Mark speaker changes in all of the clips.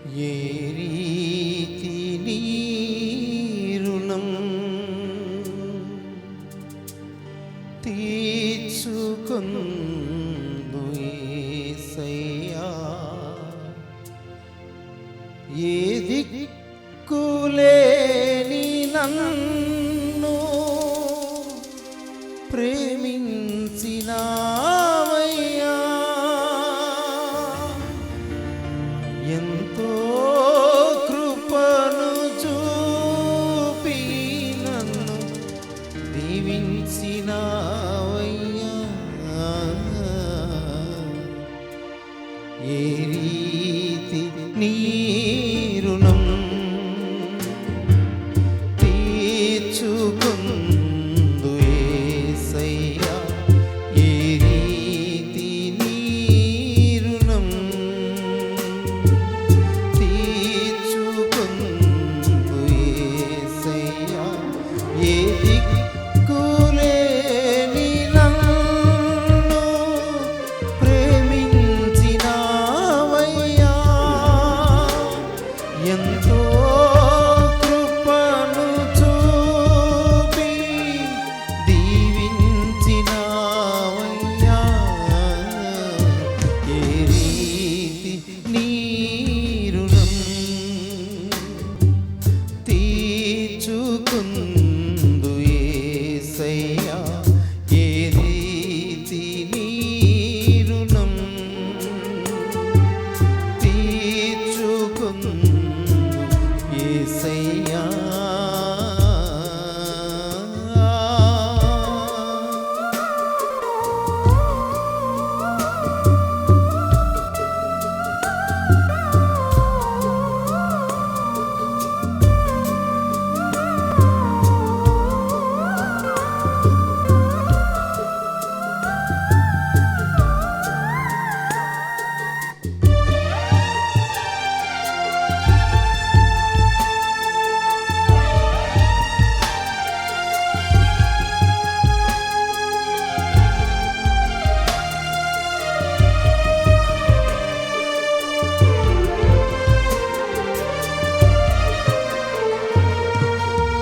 Speaker 1: ఏ రీతి నీ రుణం తీర్చుకొందు యేసయ్యా, ఏ దిక్కులేని నన్ను ప్రేమించినావయ్యా, ఎంతో కృపను చూపి నన్ను దీవించినావయ్యా, ఏ రీతి నీ రుణం తీర్చుకొందు యేసయ్యా, ఏ రీతి నీ రుణం తీర్చుకొందు యేసయ్యా, ఏ దిక్కులేని నన్ను ప్రేమించినావయ్యా, ఎంతో కృపను చూపి దీవించినావయ్యా, ఏ రీతి నీ రుణం తీర్చుకొందు యేసయ్యా, ఏ రీతి నీ రుణం తీర్చుకొందు యేసయ్యా.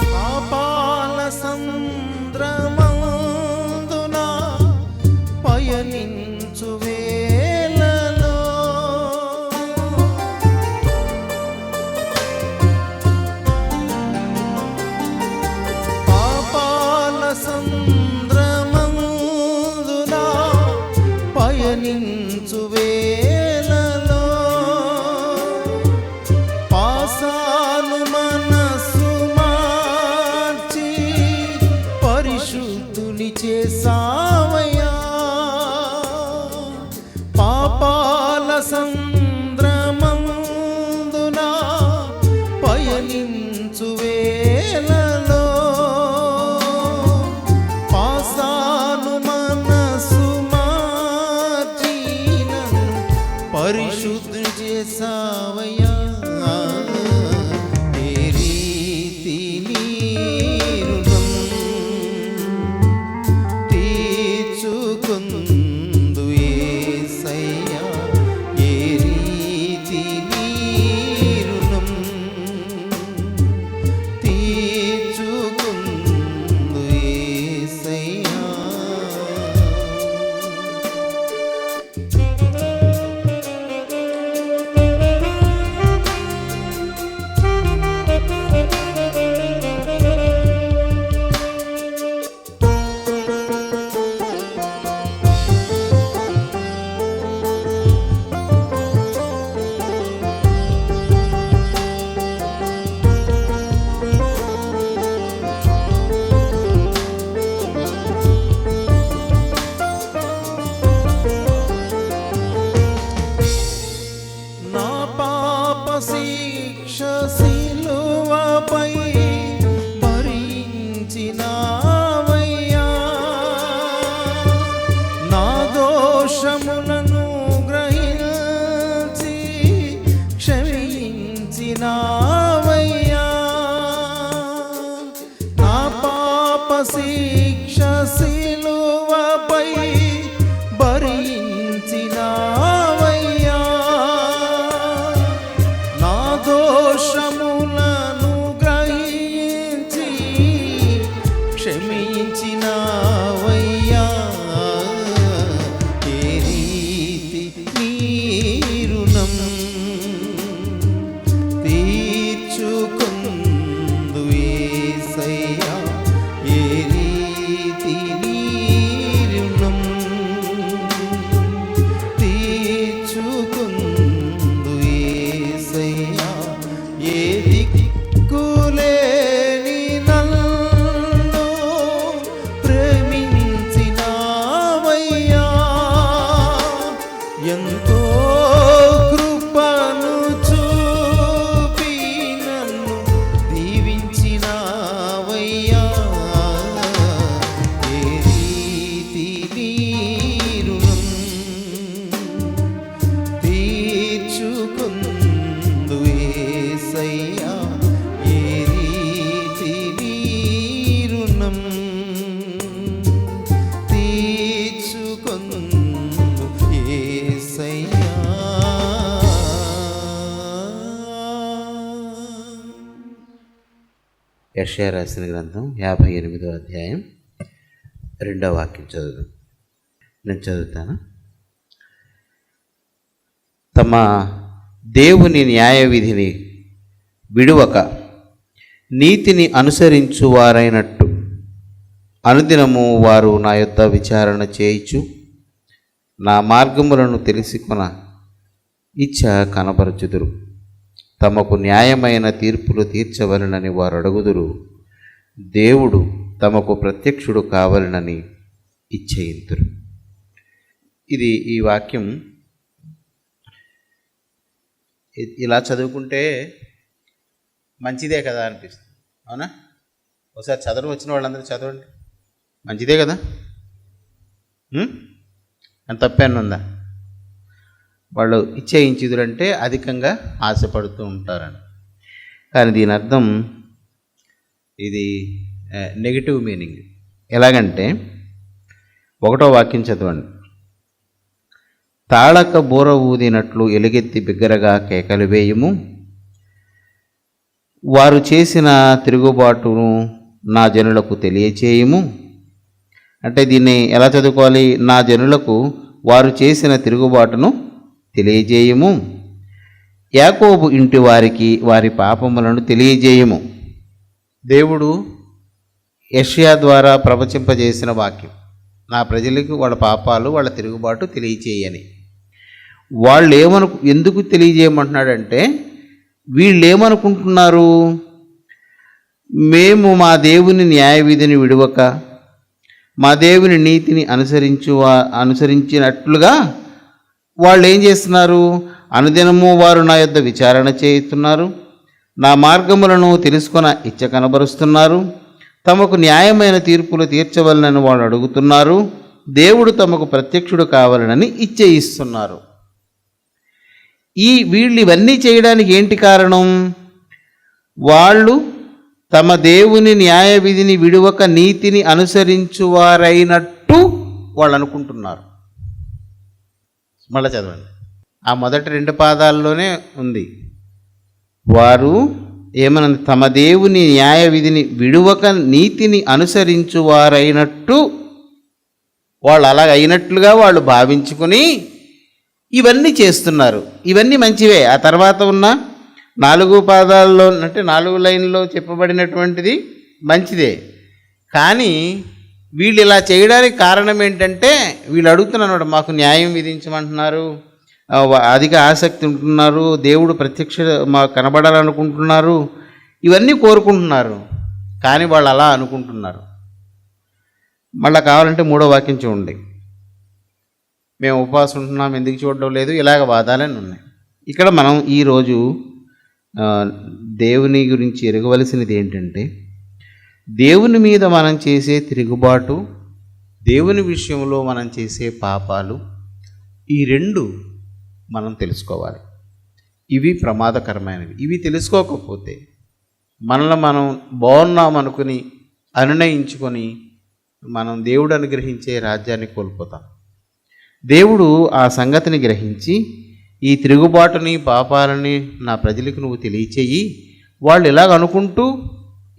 Speaker 1: పాపాల సంద్రమందున పయనించు వేళలో పాపాల సంద్రమందున పయనించు వేళలో పాసాలు మనసు మార్చి పరిశుద్ధుని చేసావయ్యా, పాపాల సంద్రమందున పయనించు వేళలో పాసాలు మనసు మార్చి నన్ను పరిశుద్ధుని చేసావయ్యా, ఏ రీతి నీ రుణం తీర్చుకొందు యేసయ్యా, ఏ రీతి నీ రుణం తీర్చుకొందు యేసయ్యా. నా పాప శిక్ష శిలువపై భరించినావయ్యా, నా దోషములను గ్రహించి క్షమించినావయ్యా, నా పాప శిక్ష శిలువపై భరించినావయ్యా, నా ఎంతో కృపను చూపి నన్ను దీవించినావయ్యా. ఏ రీతి నీ రుణం తీర్చుకుందు యేసయ్యా. ఏ రీతి నీ రుణం తీర్చుకుందు యేసయ్యా.
Speaker 2: యెషయా రాసిన గ్రంథం 58వ అధ్యాయం 2వ వాక్యం చదువు. నేను చదువుతాను. తమ దేవుని న్యాయ విధిని విడువక నీతిని అనుసరించువారైనట్టు అనుదినము వారు నా యొద్ద విచారణ చేయుచు నా మార్గములను తెలిసికొన ఇచ్చ కనపరచుదురు. తమకు న్యాయమైన తీర్పులు తీర్చవలనని వారు అడుగుదురు. దేవుడు తమకు ప్రత్యక్షుడు కావాలనని ఇచ్చేయింతురు. ఇది ఈ వాక్యం ఇలా చదువుకుంటే మంచిదే కదా అనిపిస్తుంది. అవునా? ఒకసారి చదవడం వచ్చిన వాళ్ళందరూ చదవండి. మంచిదే కదా? అని తప్పేనా ఉందా? వాళ్ళు ఇచ్చేయించుదురంటే అధికంగా ఆశపడుతూ ఉంటారని. కానీ దీని అర్థం ఇది నెగిటివ్ మీనింగ్. ఎలాగంటే 1వ వాక్యం చదవండి. తాళక బూర ఊదినట్లు ఎలుగెత్తి బిగ్గరగా కేకలు వేయుము. వారు చేసిన తిరుగుబాటును నా జనులకు తెలియచేయుము. అంటే దీన్ని ఎలా చదువుకోవాలి? నా జనులకు వారు చేసిన తిరుగుబాటును తెలియజేయము. యాకోబు ఇంటి వారికి వారి పాపములను తెలియజేయము. దేవుడు యెషయా ద్వారా ప్రవచింపజేసిన వాక్యం, నా ప్రజలకు వాళ్ళ పాపాలు వాళ్ళ తిరుగుబాటు తెలియచేయని. వాళ్ళు ఎందుకు తెలియజేయమంటున్నాడంటే, వీళ్ళు ఏమనుకుంటున్నారు? మేము మా దేవుని న్యాయ విధిని విడవక మా దేవుని నీతిని అనుసరించినట్లుగా వాళ్ళు ఏం చేస్తున్నారు? అనుదినము వారు నా యొద్ద విచారణ చేస్తున్నారు. నా మార్గములను తెలుసుకొన ఇచ్చ కనబరుస్తున్నారు. తమకు న్యాయమైన తీర్పులు తీర్చవలనని వాళ్ళు అడుగుతున్నారు. దేవుడు తమకు ప్రత్యక్షుడు కావాలనని ఇచ్చేయిస్తున్నారు. వీళ్ళు ఇవన్నీ చేయడానికి ఏంటి కారణం? వాళ్ళు తమ దేవుని న్యాయ విధిని విడువక నీతిని అనుసరించువారైనట్టు వాళ్ళు అనుకుంటున్నారు. మళ్ళా చదవండి. ఆ మొదటి 2 పాదాల్లోనే ఉంది. వారు ఏమన్నది? తమ దేవుని న్యాయ విధిని విడువక నీతిని అనుసరించువారైనట్టు, వాళ్ళు అలాగ అయినట్లుగా వాళ్ళు భావించుకుని ఇవన్నీ చేస్తున్నారు. ఇవన్నీ మంచివే. ఆ తర్వాత ఉన్న 4 పాదాల్లో అంటే 4 లైన్లో చెప్పబడినటువంటిది మంచిదే. కానీ వీళ్ళు ఇలా చేయడానికి కారణం ఏంటంటే, వీళ్ళు అడుగుతున్నారు, మాకు న్యాయం విధించమంటున్నారు, అధిక ఆసక్తి ఉంటున్నారు, దేవుడు ప్రత్యక్ష మాకు కనబడాలనుకుంటున్నారు, ఇవన్నీ కోరుకుంటున్నారు. కానీ వాళ్ళు అలా అనుకుంటున్నారు. మళ్ళీ కావాలంటే 3వ వాక్యం చూడండి. మేము ఉపవాసం ఉంటున్నాం, ఎందుకు చూడడం లేదు, ఇలాగ వాదాలని ఉన్నాయి. ఇక్కడ మనం ఈరోజు దేవుని గురించి ఎరగవలసినది ఏంటంటే, దేవుని మీద మనం చేసే తిరుగుబాటు, దేవుని విషయంలో మనం చేసే పాపాలు, ఈ 2 మనం తెలుసుకోవాలి. ఇవి ప్రమాదకరమైనవి. ఇవి తెలుసుకోకపోతే మనల్ని మనం బాగున్నామనుకుని అనునయించుకొని మనం దేవుడు అనుగ్రహించే రాజ్యాన్ని కోల్పోతాం. దేవుడు ఆ సంగతిని గ్రహించి ఈ తిరుగుబాటుని పాపాలని నా ప్రజలకు నువ్వు తెలియచేయి, వాళ్ళు ఇలాగ అనుకుంటూ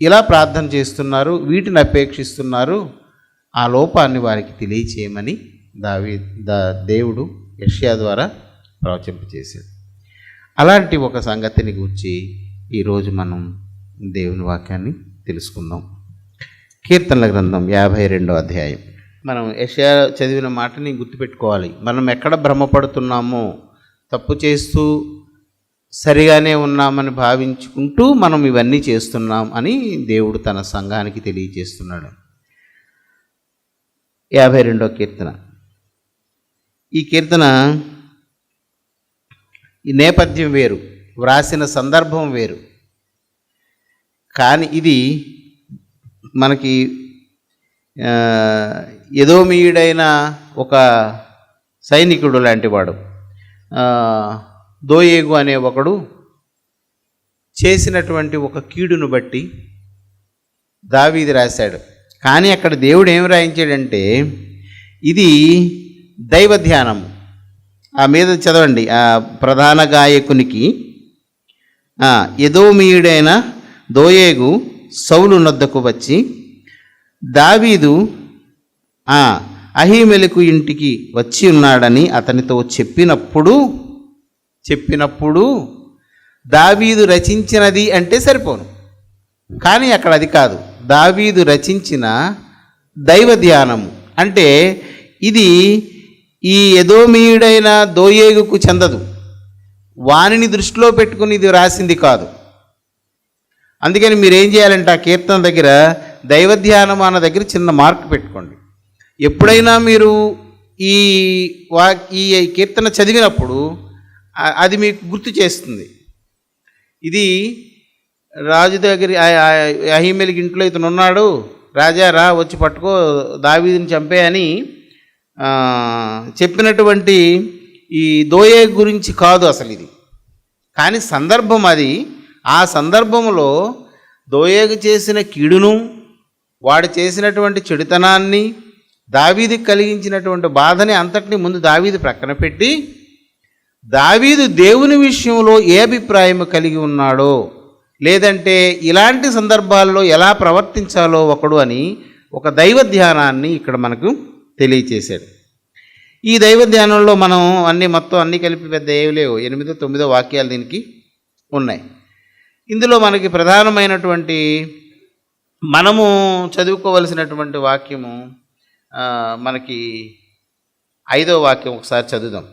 Speaker 2: ఇలా ప్రార్థన చేస్తున్నారు, వీటిని అపేక్షిస్తున్నారు, ఆ లోపాన్ని వారికి తెలియచేయమని దేవుడు యెషయా ద్వారా ప్రవచింపచేశాడు. అలాంటి ఒక సంగతిని గురించి ఈరోజు మనం దేవుని వాక్యాన్ని తెలుసుకుందాం. కీర్తనల గ్రంథం 52వ అధ్యాయం. మనం యెషయా చదివిన మాటని గుర్తుపెట్టుకోవాలి. మనం ఎక్కడ భ్రమపడుతున్నామో, తప్పు చేస్తూ సరిగానే ఉన్నామని భావించుకుంటూ మనం ఇవన్నీ చేస్తున్నాం అని దేవుడు తన సంఘానికి తెలియజేస్తున్నాడు. 52వ కీర్తన. ఈ కీర్తన ఈ నేపథ్యం వేరు, వ్రాసిన సందర్భం వేరు. కానీ ఇది మనకి ఎదోమీయుడైన ఒక సైనికుడు లాంటివాడు, దోయేగు అనే ఒకడు చేసినటువంటి ఒక కీడును బట్టి దావీదు రాశాడు. కానీ అక్కడ దేవుడు ఏం రాయించాడంటే ఇది దైవ ధ్యానం. ఆ మీద చదవండి, ఆ ప్రధాన గాయకునికి ఎదోమీయుడైన దోయేగు సౌలు నొద్దకు వచ్చి దావీదు అహీమెలెకు ఇంటికి వచ్చి ఉన్నాడని అతనితో చెప్పినప్పుడు దావీదు రచించినది అంటే సరిపోను. కానీ అక్కడ అది కాదు, దావీదు రచించిన దైవ ధ్యానము అంటే ఇది ఈ ఎదోమీయుడైన దోయేగుకు చెందదు, వానిని దృష్టిలో పెట్టుకుని ఇది రాసింది కాదు. అందుకని మీరు ఏం చేయాలంటే ఆ కీర్తన దగ్గర దైవ ధ్యానం అన్న దగ్గర చిన్న మార్క్ పెట్టుకోండి. ఎప్పుడైనా మీరు ఈ కీర్తన చదివినప్పుడు అది మీకు గుర్తు చేస్తుంది. ఇది రాజు దగ్గర అహీమెలెకు ఇంట్లో ఇతను ఉన్నాడు, రాజా రా వచ్చి పట్టుకో దావీదుని చంపే అని చెప్పినటువంటి ఈ దోయేగు గురించి కాదు అసలు ఇది. కానీ సందర్భం అది. ఆ సందర్భంలో దోయేగు చేసిన కీడును, వాడు చేసినటువంటి చెడుతనాన్ని, దావీదుకి కలిగించినటువంటి బాధని అంతటిని ముందు దావీదు ప్రక్కన పెట్టి దావీదు దేవుని విషయంలో ఏ అభిప్రాయం కలిగి ఉన్నాడో, లేదంటే ఇలాంటి సందర్భాల్లో ఎలా ప్రవర్తించాలో ఒకడు అని ఒక దైవ ధ్యానాన్ని ఇక్కడ మనకు తెలియచేశాడు. ఈ దైవ ధ్యానంలో మనం మొత్తం అన్నీ కలిపి పెద్ద ఏవి లేవు, 8-9 వాక్యాలు దీనికి ఉన్నాయి. ఇందులో మనకి ప్రధానమైనటువంటి మనము చదువుకోవలసినటువంటి వాక్యము మనకి 5వ వాక్యం ఒకసారి చదువుదాం.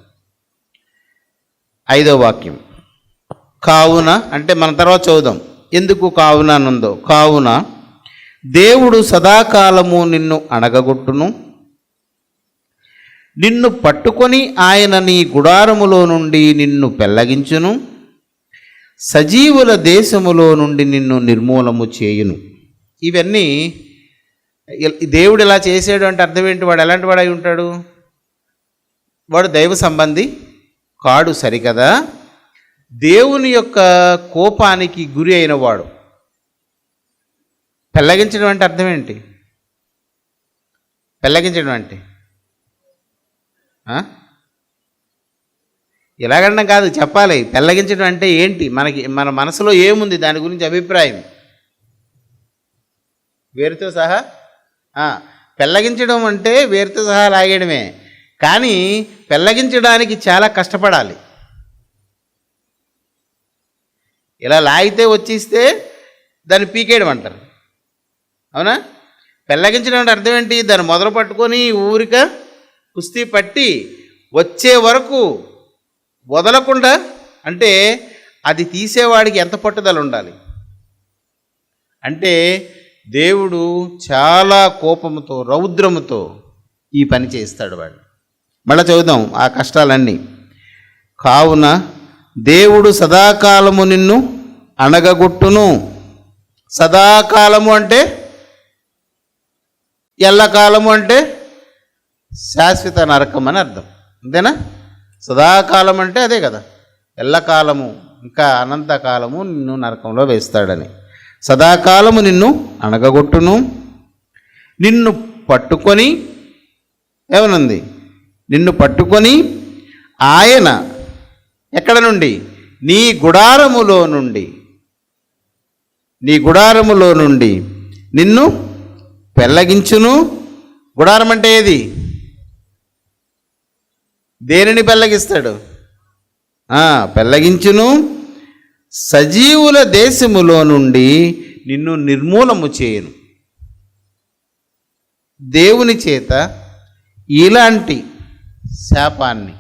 Speaker 2: 5వ వాక్యం, కావున అంటే మన తర్వాత చదువుదాం ఎందుకు కావున అనుందో. కావున దేవుడు సదాకాలము నిన్ను అణగగొట్టును, నిన్ను పట్టుకొని ఆయన నీ గుడారములో నుండి నిన్ను పెళ్ళగించును, సజీవుల దేశములో నుండి నిన్ను నిర్మూలము చేయును. ఇవన్నీ దేవుడు ఇలా చేసాడు అంటే అర్థం ఏంటి? వాడు ఎలాంటి వాడు అయి ఉంటాడు? వాడు దైవ సంబంధి కాడు, సరికదా. దేవుని యొక్క కోపానికి గురి అయిన వాడు. పెళ్ళగించడం అంటే అర్థం ఏంటి? పెళ్ళగించడం అంటే ఇలాగండం కాదు, చెప్పాలి. పెళ్ళగించడం అంటే ఏంటి? మన మనసులో ఏముంది దాని గురించి అభిప్రాయం వేరుతో సహా. పెళ్ళగించడం అంటే వేరుతో సహా లాగేయడమే, కానీ పెళ్ళగించడానికి చాలా కష్టపడాలి. ఇలా లాగితే వచ్చిస్తే దాన్ని పీకేయడం అంటారు, అవునా? పెళ్ళగించడం అంటే అర్థం ఏంటి? దాన్ని మొదలు పట్టుకొని ఊరిక కుస్తీ పట్టి వచ్చే వరకు వదలకుండా, అంటే అది తీసేవాడికి ఎంత పట్టుదల ఉండాలి అంటే దేవుడు చాలా కోపముతో, రౌద్రముతో ఈ పని చేస్తాడు వాడు. మళ్ళీ చదువుదాం ఆ కష్టాలన్నీ. కావున దేవుడు సదాకాలము నిన్ను అణగగొట్టును. సదాకాలము అంటే ఎల్లకాలము అంటే శాశ్వత నరకం అని అర్థం, అంతేనా? సదాకాలం అంటే అదే కదా, ఎల్లకాలము ఇంకా అనంతకాలము నిన్ను నరకంలో వేస్తాడని. సదాకాలము నిన్ను అణగగొట్టును, నిన్ను పట్టుకొని, ఏమనుంది? నిన్ను పట్టుకొని ఆయన ఎక్కడ నుండి? నీ గుడారములో నుండి నిన్ను పెళ్ళగించును. గుడారం అంటే ఏది? దేనిని పెళ్ళగిస్తాడు? పెళ్ళగించును. సజీవుల దేశములో నుండి నిన్ను నిర్మూలము చేయను. దేవుని చేత ఇలాంటి శాపాన్ని,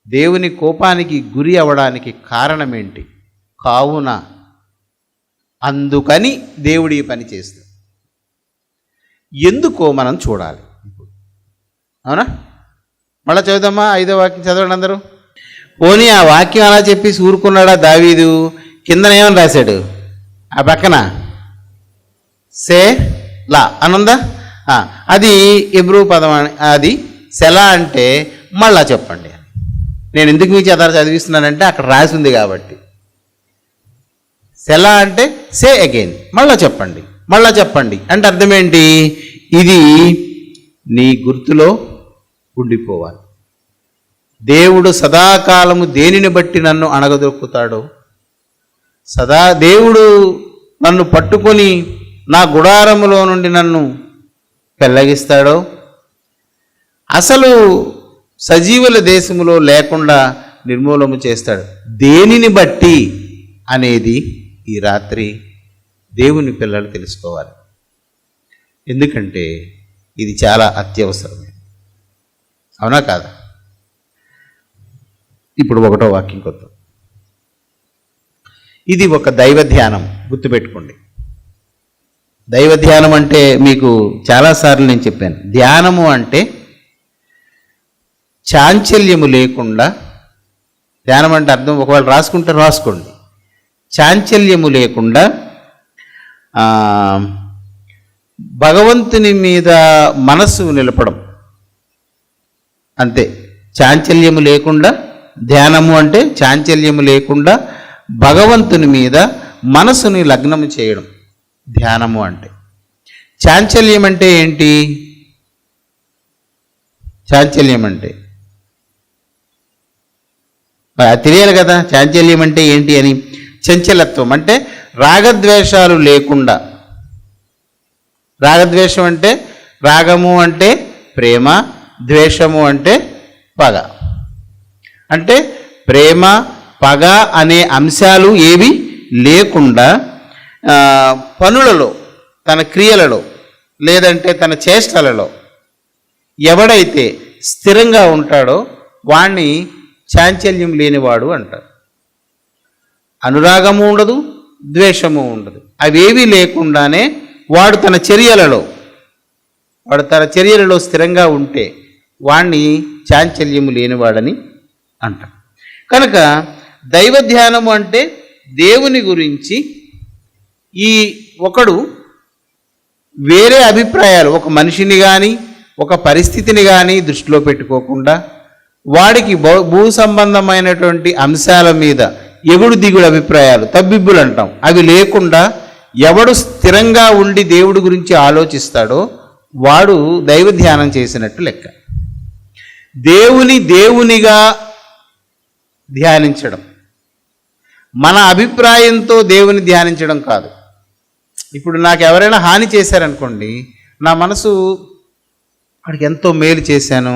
Speaker 2: దేవుని కోపానికి గురి అవ్వడానికి కారణమేంటి? కావున, అందుకని దేవుడు ఈ పని చేస్తాడు. ఎందుకో మనం చూడాలి, అవునా? మళ్ళీ చదువుదామా 5వ వాక్యం చదవండి అందరూ. పోనీ ఆ వాక్యం అలా చెప్పి ఊరుకున్నాడా దావీదు? కిందన ఏమని రాశాడు? ఆ పక్కన సే లా అనుందా? అది ఎబ్రూ పదం, అది సెలా అంటే మళ్ళా చెప్పండి. నేను ఎందుకు మీ చేత చదివిస్తున్నానంటే అక్కడ రాసి ఉంది కాబట్టి. సెలా అంటే సే అగైన్, మళ్ళా చెప్పండి, మళ్ళా చెప్పండి అంటే అర్థం ఏంటి? ఇది నీ గుర్తులో ఉండిపోవాలి. దేవుడు సదాకాలము దేనిని బట్టి నన్ను అణగదొక్కుతాడో, దేవుడు నన్ను పట్టుకొని నా గుడారములో నుండి నన్ను పెళ్ళగిస్తాడో, అసలు సజీవుల దేశములో లేకుండా నిర్మూలము చేస్తాడు, దేనిని బట్టి అనేది ఈ రాత్రి దేవుని పిల్లలు తెలుసుకోవాలి. ఎందుకంటే ఇది చాలా అత్యవసరమే. అవునా కాదా? ఇప్పుడు 1వ వాక్యం కొత్త. ఇది ఒక దైవ ధ్యానం, గుర్తుపెట్టుకోండి. దైవ ధ్యానం అంటే మీకు చాలాసార్లు నేను చెప్పాను. ధ్యానము అంటే చాంచల్యము లేకుండా, ధ్యానం అంటే అర్థం ఒకవేళ రాసుకుంటే రాసుకోండి, చాంచల్యము లేకుండా భగవంతుని మీద మనస్సు నిలపడం అంతే. చాంచల్యము లేకుండా ధ్యానము అంటే చాంచల్యము లేకుండా భగవంతుని మీద మనసుని లగ్నము చేయడం ధ్యానము అంటే. చాంచల్యం అంటే ఏంటి? చాంచల్యం అంటే తెలియాలి కదా. చాంచల్యం అంటే ఏంటి అని. చంచలత్వం అంటే రాగద్వేషాలు లేకుండా. రాగద్వేషం అంటే, రాగము అంటే ప్రేమ, ద్వేషము అంటే పగ. అంటే ప్రేమ, పగ అనే అంశాలు ఏవి లేకుండా పనులలో, తన క్రియలలో, లేదంటే తన చేష్టలలో ఎవడైతే స్థిరంగా ఉంటాడో వాణ్ణి చాంచల్యం లేనివాడు అంటారు. అనురాగము ఉండదు, ద్వేషము ఉండదు, అవేవి లేకుండానే వాడు తన చర్యలలో స్థిరంగా ఉంటే వాణ్ణి చాంచల్యము లేనివాడని అంటారు. కనుక దైవ ధ్యానము అంటే దేవుని గురించి ఈ ఒకడు వేరే అభిప్రాయాలు, ఒక మనిషిని కానీ ఒక పరిస్థితిని కానీ దృష్టిలో పెట్టుకోకుండా వాడికి భూ సంబంధమైనటువంటి అంశాల మీద ఎగుడు దిగుడు అభిప్రాయాలు, తబ్బిబ్బులు అంటాం, అవి లేకుండా ఎవడు స్థిరంగా ఉండి దేవుడి గురించి ఆలోచిస్తాడో వాడు దైవ ధ్యానం చేసినట్టు లెక్క. దేవునిగా ధ్యానించడం, మన అభిప్రాయంతో దేవుని ధ్యానించడం కాదు. ఇప్పుడు నాకు ఎవరైనా హాని చేశారనుకోండి, నా మనసు వాడికి ఎంతో మేలు చేశాను,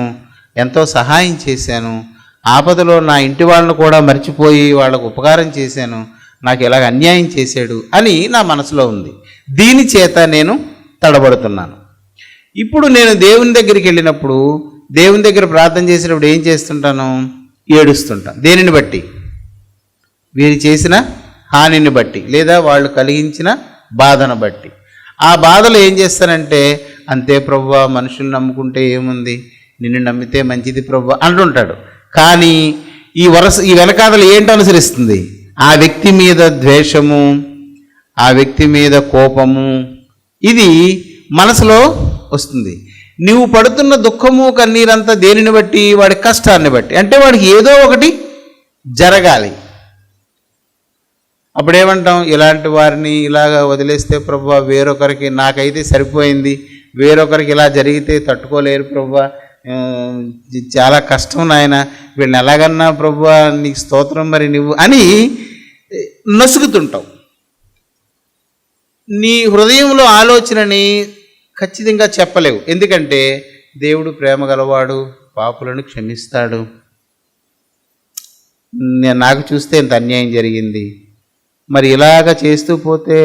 Speaker 2: ఎంతో సహాయం చేశాను, ఆపదలో నా ఇంటి వాళ్ళను కూడా మర్చిపోయి వాళ్ళకు ఉపకారం చేశాను, నాకు ఎలాగ అన్యాయం చేశాడు అని నా మనసులో ఉంది. దీని చేత నేను తడబడుతున్నాను. ఇప్పుడు నేను దేవుని దగ్గరికి వెళ్ళినప్పుడు, దేవుని దగ్గర ప్రార్థన చేసినప్పుడు ఏం చేస్తుంటాను? ఏడుస్తుంటాను. దేనిని బట్టి? వీరు చేసిన హానిని బట్టి, లేదా వాళ్ళు కలిగించిన బాధను బట్టి. ఆ బాధలు ఏం చేస్తానంటే, అంతే ప్రభువా, మనుషులు నమ్ముకుంటే ఏముంది, నిన్ను నమ్మితే మంచిది ప్రభువా అంటుంటాడు. కానీ ఈ వెనకాదలు ఏంటి అనుసరిస్తుంది? ఆ వ్యక్తి మీద ద్వేషము, ఆ వ్యక్తి మీద కోపము, ఇది మనసులో వస్తుంది. నువ్వు పడుతున్న దుఃఖము కన్నీరంతా దేనిని బట్టి? వాడి కష్టాన్ని బట్టి. అంటే వాడికి ఏదో ఒకటి జరగాలి. అప్పుడేమంటాం? ఇలాంటి వారిని ఇలాగా వదిలేస్తే ప్రభువా, వేరొకరికి, నాకైతే సరిపోయింది, వేరొకరికి ఇలా జరిగితే తట్టుకోలేరు ప్రభువా, చాలా కష్టం నాయన, వీళ్ళని ఎలాగన్నా ప్రభువా నీకు స్తోత్రం మరి నువ్వు అని నసుగుతుంటావు. నీ హృదయంలో ఆలోచనని ఖచ్చితంగా చెప్పలేవు. ఎందుకంటే దేవుడు ప్రేమ గలవాడు, పాపులను క్షమిస్తాడు, నాకు చూస్తే ఇంత అన్యాయం జరిగింది, మరి ఇలాగ చేస్తూ పోతే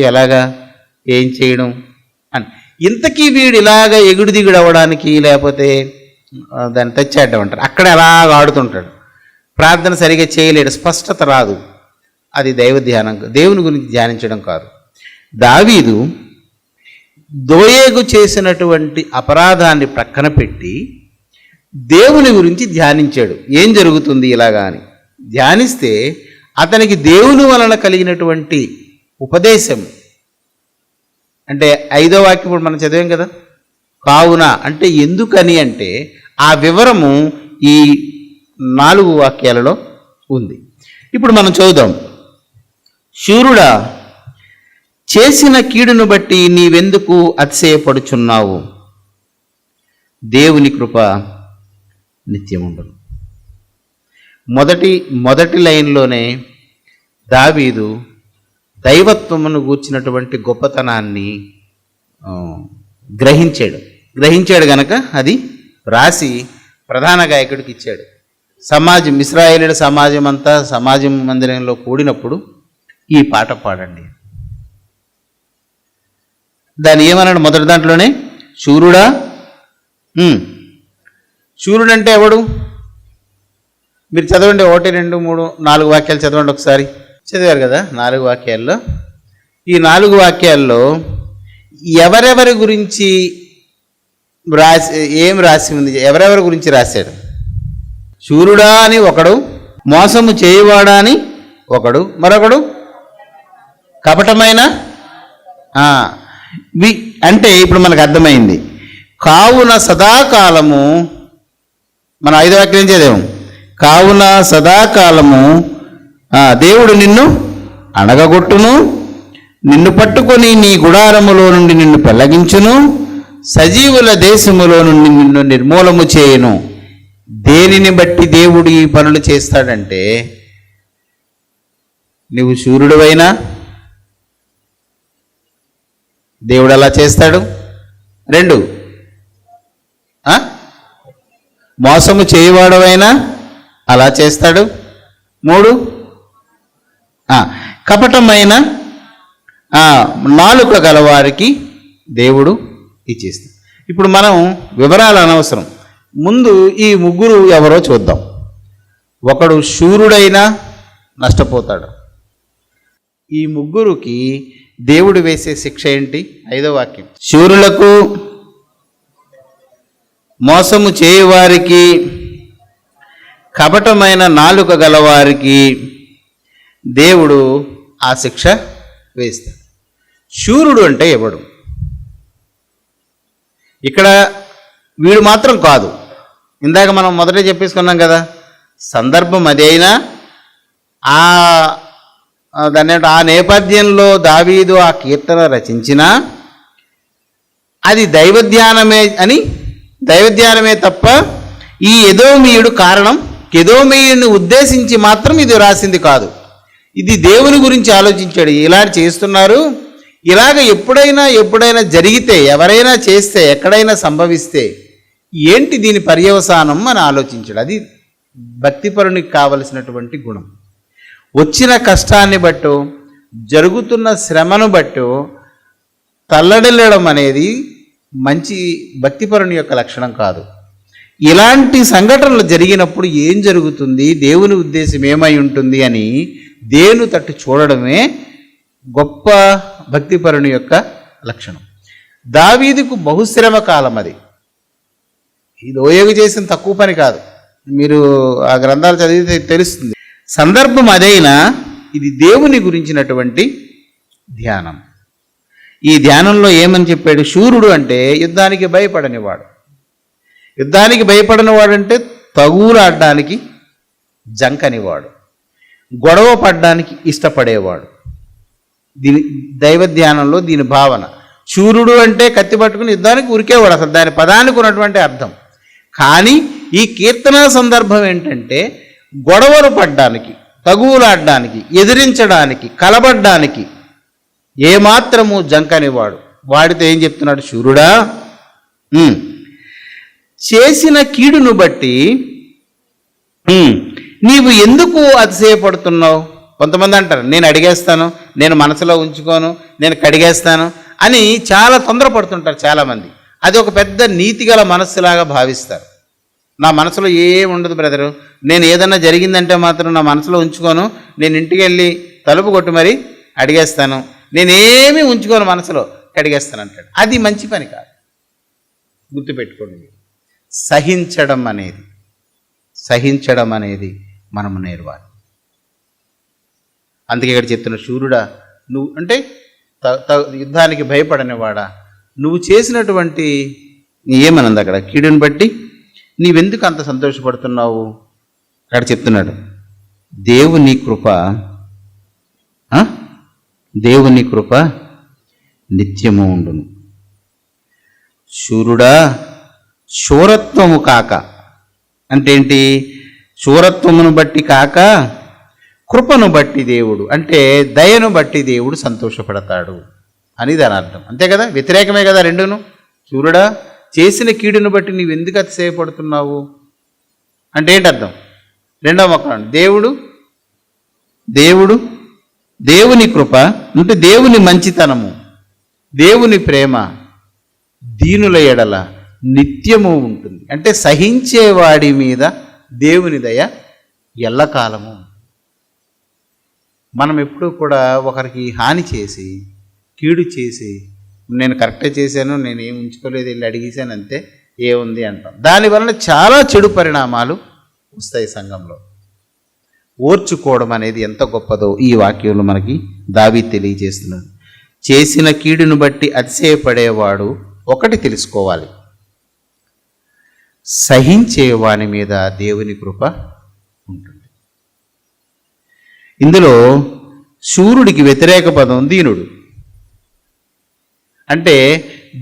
Speaker 2: ఎలాగా, ఏం చేయడం అని. ఇంతకీ వీడు ఇలాగ ఎగుడు దిగుడు అవ్వడానికి, లేకపోతే దాన్ని తెచ్చేయడం అంటారు, అక్కడ ఎలాగ ఆడుతుంటాడు. ప్రార్థన సరిగా చేయలేడు, స్పష్టత రాదు. అది దైవ ధ్యానం, దేవుని గురించి ధ్యానించడం కాదు. దావీదు దోయేగు చేసినటువంటి అపరాధాన్ని ప్రక్కన పెట్టి దేవుని గురించి ధ్యానించాడు. ఏం జరుగుతుంది ఇలాగా అని. ధ్యానిస్తే అతనికి దేవుని వలన కలిగినటువంటి ఉపదేశం అంటే 5వ వాక్యం ఇప్పుడు మనం చదివాం కదా. కావున అంటే ఎందుకని అంటే ఆ వివరము ఈ 4 వాక్యాలలో ఉంది. ఇప్పుడు మనం చదువుదాం. శూరుడా, చేసిన కీడును బట్టి నీవెందుకు అతిశయపడుచున్నావు? దేవుని కృప నిత్యముండును. మొదటి లైన్లోనే దావీదు దైవత్వమును గూర్చినటువంటి గొప్పతనాన్ని గ్రహించాడు గనక అది రాసి ప్రధాన గాయకుడికి ఇచ్చాడు. ఇశ్రాయేలీయుల సమాజం అంతా సమాజం మందిరంలో కూడినప్పుడు ఈ పాట పాడండి. దాన్ని ఏమన్నాడు మొదటి దాంట్లోనే? శూరుడా. శూరుడు అంటే ఎవడు? మీరు చదవండి, 1, 2, 3, 4 వాక్యాలు చదవండి ఒకసారి. చదివారు కదా 4 వాక్యాల్లో. ఈ 4 వాక్యాల్లో ఎవరెవరి గురించి రాసి ఉంది? ఎవరెవరి గురించి రాశాడు? శూరుడా అని ఒకడు, మోసము చేయువాడా అని ఒకడు, మరొకడు కపటమైన అంటే ఇప్పుడు మనకు అర్థమైంది. కావున సదాకాలము, మన 5వ వాక్యం చదివాం. కావున సదాకాలము దేవుడు నిన్ను అణగగొట్టును, నిన్ను పట్టుకొని నీ గుడారములో నుండి నిన్ను పెళ్లగించును, సజీవుల దేశములో నుండి నిన్ను నిర్మూలము చేయును. దేనిని బట్టి దేవుడు ఈ పనులు చేస్తాడంటే, నువ్వు శూరుడువైనా దేవుడు అలా చేస్తాడు. 2, మోసము చేయవాడవైనా అలా చేస్తాడు. 3, కపటమైన నాలుక గలవారికి దేవుడు ఇచ్చేస్తాడు. ఇప్పుడు మనం వివరాలు అనవసరం, ముందు ఈ ముగ్గురు ఎవరో చూద్దాం. ఒకడు శూరుడైనా నష్టపోతాడు. ఈ ముగ్గురికి దేవుడు వేసే శిక్ష ఏంటి? 5వ వాక్యం. శూరులకు, మోసము చేయువారికి, కపటమైన నాలుక గలవారికి దేవుడు ఆ శిక్ష వేస్తాడు. శూరుడు అంటే ఎవడు? ఇక్కడ వీడు మాత్రం కాదు. ఇందాక మనం మొదటే చెప్పేసుకున్నాం కదా, సందర్భం అదైనా ఆ నేపథ్యంలో దావీదు ఆ కీర్తన రచించినా అది దైవధ్యానమే తప్ప ఈ ఎదోమీయుడు కారణం, ఎదోమీయుడిని ఉద్దేశించి మాత్రం ఇది రాసింది కాదు. ఇది దేవుని గురించి ఆలోచించాడు. ఇలా చేస్తున్నారు, ఇలాగ ఎప్పుడైనా జరిగితే, ఎవరైనా చేస్తే, ఎక్కడైనా సంభవిస్తే ఏంటి దీని పర్యవసానం అని ఆలోచించాడు. అది భక్తిపరునికి కావలసినటువంటి గుణం. వచ్చిన కష్టాన్ని బట్టో, జరుగుతున్న శ్రమను బట్టో తల్లడిల్లడం అనేది మంచి భక్తిపరుని యొక్క లక్షణం కాదు. ఇలాంటి సంఘటనలు జరిగినప్పుడు ఏం జరుగుతుంది, దేవుని ఉద్దేశం ఏమై ఉంటుంది అని దేవుని తట్టు చూడడమే గొప్ప భక్తిపరుని యొక్క లక్షణం. దావీదుకు బహుశ్రమ కాలం అది. ఇది ఓయోగి చేసిన తక్కువ పని కాదు. మీరు ఆ గ్రంథాలు చదివితే తెలుస్తుంది. సందర్భం అదైనా ఇది దేవుని గురించినటువంటి ధ్యానం. ఈ ధ్యానంలో ఏమని చెప్పాడు? శూరుడు అంటే యుద్ధానికి భయపడనివాడు. యుద్ధానికి భయపడనివాడంటే తగులాడడానికి జంకనివాడు, గొడవ పడ్డానికి ఇష్టపడేవాడు. దీని దైవ ధ్యానంలో దీని భావన. శూరుడు అంటే కత్తి పట్టుకుని యుద్ధానికి ఉరికేవాడు, అసలు దాని పదానికి ఉన్నటువంటి అర్థం. కానీ ఈ కీర్తన సందర్భం ఏంటంటే గొడవలు పడ్డానికి, తగులాడడానికి, ఎదిరించడానికి, కలబడ్డానికి ఏమాత్రము జంకనివాడు. వాడితో ఏం చెప్తున్నాడు? శూరుడా, చేసిన కీడును బట్టి నీవు ఎందుకు అతిశయపడుతున్నావు? కొంతమంది అంటారు, నేను అడిగేస్తాను, నేను మనసులో ఉంచుకోను, నేను కడిగేస్తాను అని చాలా తొందరపడుతుంటారు చాలామంది. అది ఒక పెద్ద నీతిగల మనస్సులాగా భావిస్తారు. నా మనసులో ఏం ఉండదు బ్రదరు, నేను ఏదన్నా జరిగిందంటే మాత్రం నా మనసులో ఉంచుకోను, నేను ఇంటికి వెళ్ళి తలుపు కొట్టి మరి అడిగేస్తాను, నేనేమీ ఉంచుకోను మనసులో, కడిగేస్తాను అంటాడు. అది మంచి పని కాదు. గుర్తుపెట్టుకోండి. సహించడం అనేది మనము నేర్వాలి. అందుకే ఇక్కడ చెప్తున్న శూరుడా నువ్వు అంటే యుద్ధానికి భయపడనివాడా, నువ్వు చేసినటువంటి ఏమనుంది అక్కడ, కీడుని బట్టి నీవెందుకు అంత సంతోషపడుతున్నావు? అక్కడ చెప్తున్నాడు దేవుని కృప దేవుని కృప నిత్యము ఉండును. శూరుడా శూరత్వము కాక అంటే ఏంటి? శూరత్వమును బట్టి కాక కృపను బట్టి దేవుడు అంటే దయను బట్టి దేవుడు సంతోషపడతాడు అని దాని అర్థం. అంతే కదా, వ్యతిరేకమే కదా రెండును. శూరుడా చేసిన కీడును బట్టి నీవు ఎందుకు అతిశయపడుతున్నావు అంటే ఏంటి అర్థం? రెండవ మొక్క దేవుని కృప అంటే దేవుని మంచితనము, దేవుని ప్రేమ దీనుల ఎడల నిత్యము ఉంటుంది. అంటే సహించేవాడి మీద దేవుని దయ ఎల్లకాలము. మనం ఎప్పుడూ కూడా ఒకరికి హాని చేసి కీడు చేసి నేను కరెక్టే చేశాను, నేను ఏం ఉంచుకోలేదు, వెళ్ళి అడిగేశాను అంతే ఏముంది అంటాం. దానివలన చాలా చెడు పరిణామాలు వస్తాయి సంఘంలో. ఓర్చుకోవడం అనేది ఎంత గొప్పదో ఈ వాక్యంలో మనకి దావీదు తెలియజేస్తున్నాడు. చేసిన కీడును బట్టి అతిశయపడేవాడు ఒకటి తెలుసుకోవాలి, సహించేవాని మీద దేవుని కృప ఉంటుంది. ఇందులో శూరుడికి వ్యతిరేక పదం దీనుడు. అంటే